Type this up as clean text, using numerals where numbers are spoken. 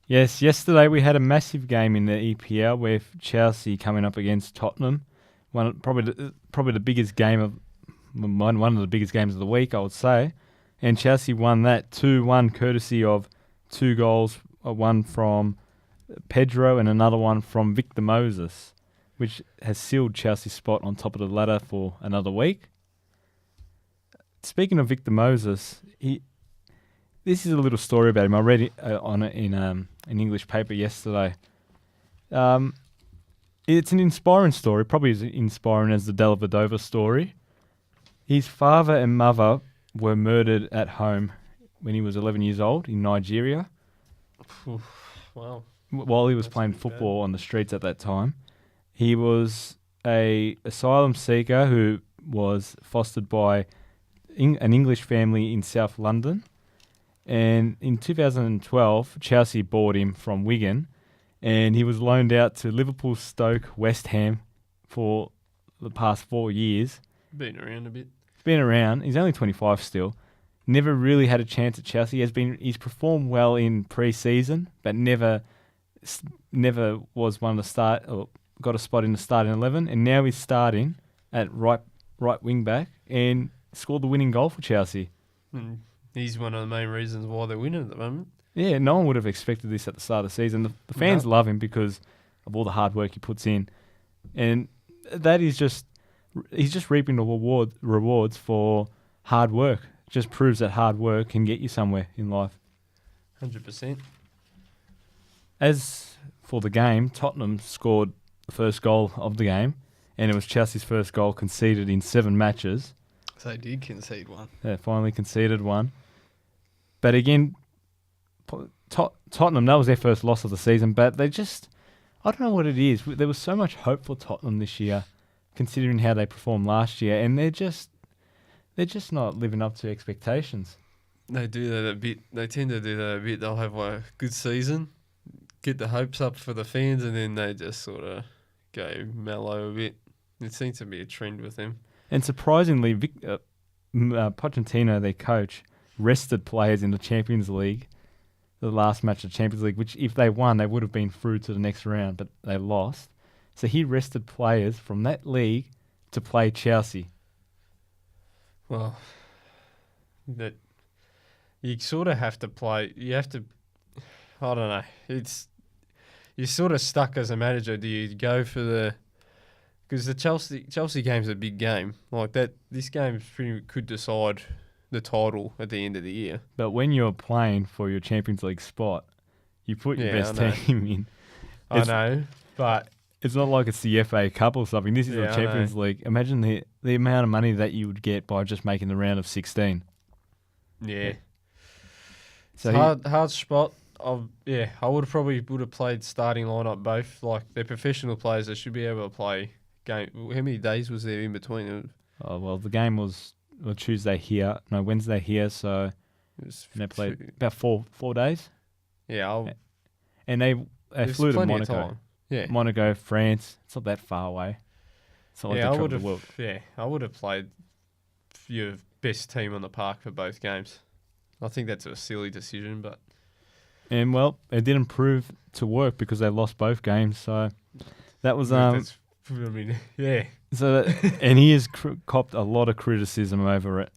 Yes, yesterday we had a massive game in the EPL with Chelsea coming up against Tottenham. Probably the biggest game of one of the biggest games of the week, I would say. And Chelsea won that 2-1, courtesy of two goals, one from Pedro and another one from Victor Moses, which has sealed Chelsea's spot on top of the ladder for another week. Speaking of Victor Moses, this is a little story about him. I read it on it in an English paper yesterday. It's an inspiring story, probably as inspiring as the Dellavedova story. His father and mother were murdered at home when he was 11 years old in Nigeria. Wow. While he was playing football on the streets at that time. He was an asylum seeker who was fostered by an English family in South London. And in 2012, Chelsea bought him from Wigan, and he was loaned out to Liverpool, Stoke, West Ham for the past 4 years. Been around a bit. Been around. He's only 25 still. Never really had a chance at Chelsea. He's performed well in pre-season, but never was one of the start or got a spot in the starting 11. And now he's starting at right wing back and scored the winning goal for Chelsea. He's one of the main reasons why they're winning at the moment. Yeah, no one would have expected this at the start of the season. The fans love him because of all the hard work he puts in, and that is he's just reaping the rewards for hard work. Just proves that hard work can get you somewhere in life. 100%. As for the game, Tottenham scored the first goal of the game, and it was Chelsea's first goal conceded in 7 matches. So they did concede one. They finally conceded one. But again, Tottenham, that was their first loss of the season, but I don't know what it is. There was so much hope for Tottenham this year, considering how they performed last year, and they're just not living up to expectations. They do that a bit. They tend to do that a bit. They'll have a good season, get the hopes up for the fans, and then they just sort of go mellow a bit. It seems to be a trend with them. And surprisingly, Pochettino, their coach, rested players in the Champions League, the last match of the Champions League, which if they won, they would have been through to the next round, but they lost. So he rested players from that league to play Chelsea. Well, that you sort of have to play. You have to. I don't know. You're sort of stuck as a manager. Do you go for the? Because the Chelsea game's a big game. Like that, this game could decide the title at the end of the year. But when you're playing for your Champions League spot, you put your best team in. I know, but it's not like it's the FA Cup or something. This is the Champions League. Imagine the amount of money that you would get by just making the round of 16. Yeah. So hard spot. I would have played starting lineup both. Like they're professional players, they should be able to play game. How many days was there in between? Oh well, the game was Wednesday here, so they played about four days. Yeah, and they flew to Monaco. Yeah, Monaco, France. It's not that far away. It's not like I would have played your best team on the park for both games. I think that's a silly decision, but it didn't prove to work because they lost both games. So that was yeah. So and he has copped a lot of criticism over it.